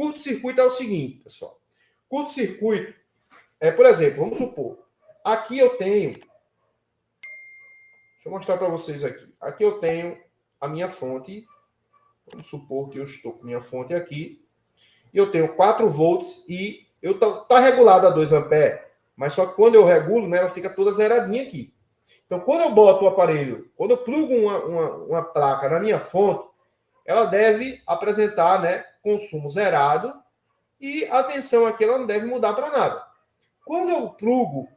Curto-circuito é o seguinte, pessoal. Curto-circuito por exemplo, vamos supor, aqui eu tenho, deixa eu mostrar para vocês aqui. Aqui eu tenho a minha fonte, vamos supor que eu estou com minha fonte aqui, e eu tenho 4 volts e tá regulado a 2 amperes, mas só que quando eu regulo, né, ela fica toda zeradinha aqui. Então, quando eu boto o aparelho, quando eu plugo uma placa na minha fonte, ela deve apresentar, né, consumo zerado e a tensão aqui ela não deve mudar para nada. Quando eu plugo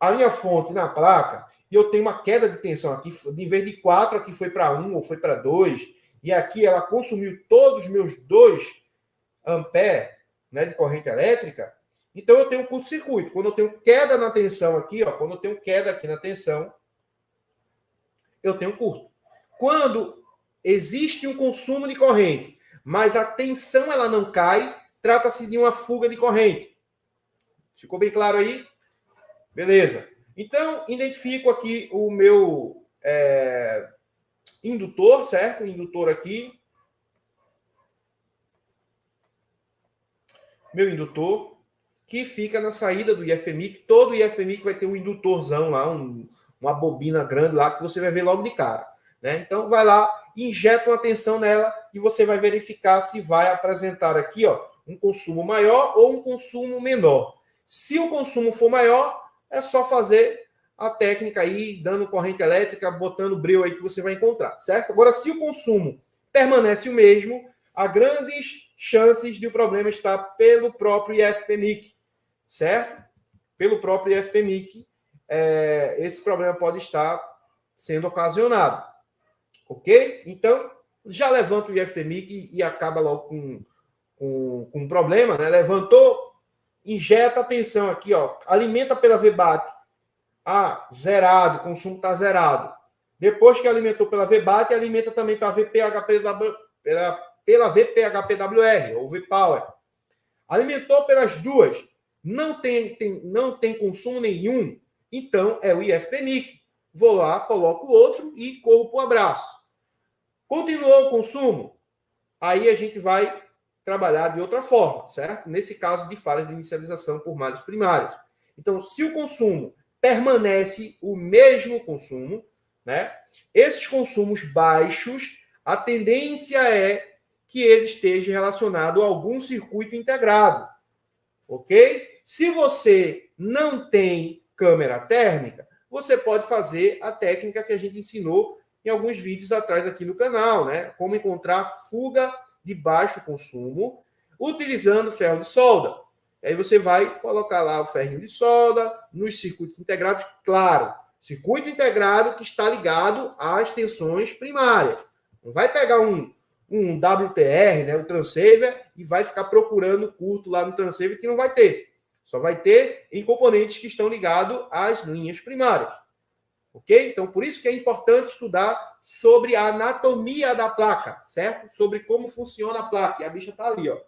a minha fonte na placa e eu tenho uma queda de tensão aqui, em vez de 4, aqui foi para 1 ou foi para 2, e aqui ela consumiu todos os meus 2 amperes, né, de corrente elétrica, então eu tenho um curto-circuito. Quando eu tenho queda na tensão aqui, ó, quando eu tenho queda aqui na tensão, eu tenho curto. Quando existe um consumo de corrente, mas a tensão ela não cai, trata-se de uma fuga de corrente. Ficou bem claro aí? Beleza. Então, identifico aqui o meu indutor, certo? Indutor aqui. Meu indutor, que fica na saída do IFMIC. Todo IFMIC vai ter um indutorzão lá, uma bobina grande lá, que você vai ver logo de cara. Né? Então, vai lá, injeta uma tensão nela e você vai verificar se vai apresentar aqui, ó, um consumo maior ou um consumo menor. Se o consumo for maior, é só fazer a técnica aí, dando corrente elétrica, botando breu aí que você vai encontrar, certo? Agora, se o consumo permanece o mesmo, há grandes chances de o problema estar pelo próprio IFPMIC, certo? Pelo próprio IFPMIC, esse problema pode estar sendo ocasionado, ok? Então, já levanta o IFPMIC e acaba logo com um problema, né? Levantou, injeta a tensão aqui, ó, alimenta pela VBAT, zerado, o consumo está zerado. Depois que alimentou pela VBAT, alimenta também pela VPHPWR, ou VPower. Alimentou pelas duas, não tem consumo nenhum, então é o IFPMIC. Vou lá, coloco o outro e corro para o abraço. Continuou o consumo, aí a gente vai trabalhar de outra forma, certo? Nesse caso de falhas de inicialização por malhas primárias. Então, se o consumo permanece o mesmo consumo, né? Esses consumos baixos, a tendência é que ele esteja relacionado a algum circuito integrado, ok? Se você não tem câmera térmica, você pode fazer a técnica que a gente ensinou em alguns vídeos atrás aqui no canal, né? Como encontrar fuga de baixo consumo, utilizando ferro de solda. Aí você vai colocar lá o ferrinho de solda nos circuitos integrados, claro, circuito integrado que está ligado às tensões primárias. Não vai pegar um WTR, né, o transceiver, e vai ficar procurando curto lá no transceiver que não vai ter. Só vai ter em componentes que estão ligados às linhas primárias. Ok? Então, por isso que é importante estudar sobre a anatomia da placa, certo? Sobre como funciona a placa. E a bicha tá ali, ó.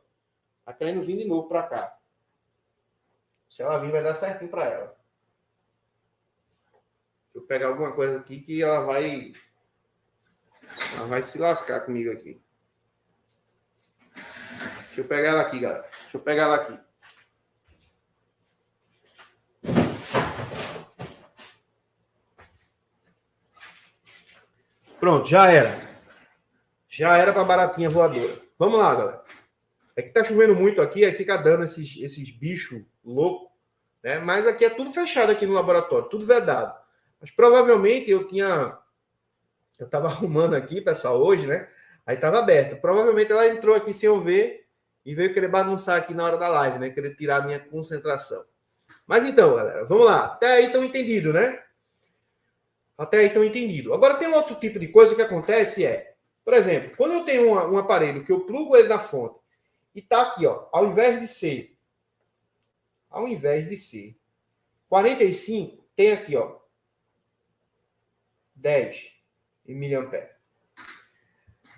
Tá querendo vir de novo para cá. Se ela vir, vai dar certinho para ela. Deixa eu pegar alguma coisa aqui que ela vai se lascar comigo aqui. Deixa eu pegar ela aqui, galera. Deixa eu pegar ela aqui. Pronto, já era. Já era para baratinha voadora. Vamos lá, galera. É que tá chovendo muito aqui, aí fica dando esses bichos loucos, né? Mas aqui é tudo fechado aqui no laboratório, tudo vedado. Mas provavelmente eu tava arrumando aqui, pessoal, hoje, né? Aí tava aberto. Provavelmente ela entrou aqui sem eu ver e veio querer bagunçar aqui na hora da live, né? Querer tirar a minha concentração. Mas então, galera, vamos lá. Até aí estão entendido, né? Até aí estão entendido. Agora tem um outro tipo de coisa que acontece por exemplo, quando eu tenho um aparelho que eu plugo ele na fonte e tá aqui, ó, ao invés de ser 45, tem aqui, ó, 10 mA.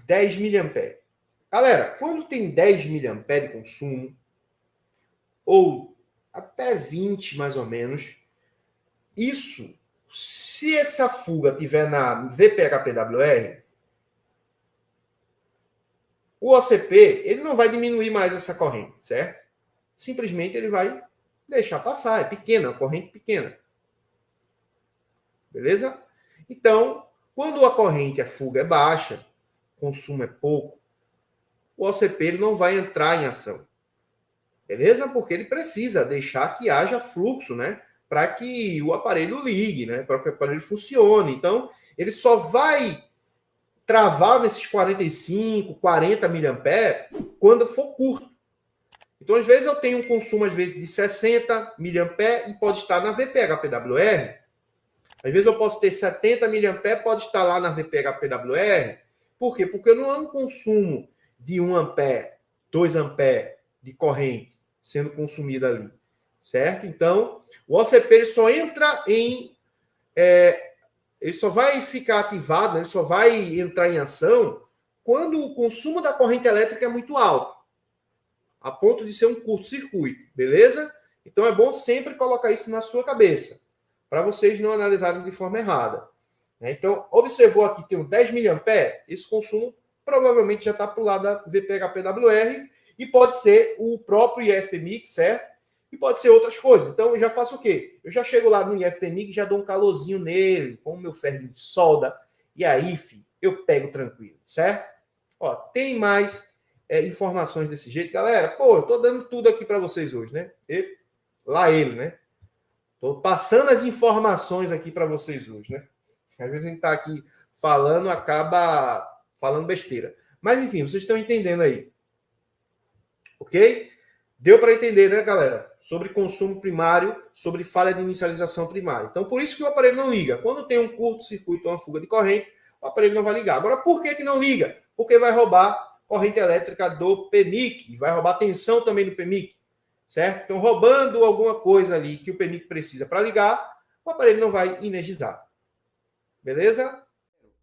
10 mA. Galera, quando tem 10 mA de consumo, ou até 20 mais ou menos, isso, se essa fuga tiver na VPHPWR, o OCP, ele não vai diminuir mais essa corrente, certo? Simplesmente ele vai deixar passar, é pequena, a corrente pequena. Beleza? Então, quando a corrente, a fuga é baixa, o consumo é pouco, o OCP ele não vai entrar em ação. Beleza? Porque ele precisa deixar que haja fluxo, né? Para que o aparelho ligue, né? Para que o aparelho funcione. Então, ele só vai travar nesses 45, 40 mA quando for curto. Então, às vezes, eu tenho um consumo, às vezes, de 60 mA e pode estar na VPH-PWR. Às vezes, eu posso ter 70 mA, pode estar lá na VPH-PWR. Por quê? Porque não é um consumo de 1 ampere, 2 ampere de corrente sendo consumida ali, certo? Então, o OCP ele só entra em... ele só vai ficar ativado, né? Ele só vai entrar em ação quando o consumo da corrente elétrica é muito alto, a ponto de ser um curto-circuito, beleza? Então, é bom sempre colocar isso na sua cabeça, para vocês não analisarem de forma errada. Então, observou aqui que tem um 10 mA, esse consumo provavelmente já está para o lado da VPH-PWR e pode ser o próprio IFPMIC, certo? E pode ser outras coisas. Então, eu já faço o quê? Eu já chego lá no IFPMIC e já dou um calorzinho nele, com o meu ferrinho de solda, e aí, filho, eu pego tranquilo, certo? Ó, tem mais informações desse jeito. Galera, pô, eu tô dando tudo aqui para vocês hoje, né? Ele, né? Tô passando as informações aqui para vocês hoje, né? Às vezes a gente tá aqui falando, acaba falando besteira. Mas, enfim, vocês estão entendendo aí. Ok? Deu para entender, né, galera? Sobre consumo primário, sobre falha de inicialização primária. Então, por isso que o aparelho não liga. Quando tem um curto-circuito ou uma fuga de corrente, o aparelho não vai ligar. Agora, por que não liga? Porque vai roubar corrente elétrica do PMIC. Vai roubar tensão também do PMIC. Certo? Então, roubando alguma coisa ali que o PMIC precisa para ligar, o aparelho não vai energizar. Beleza?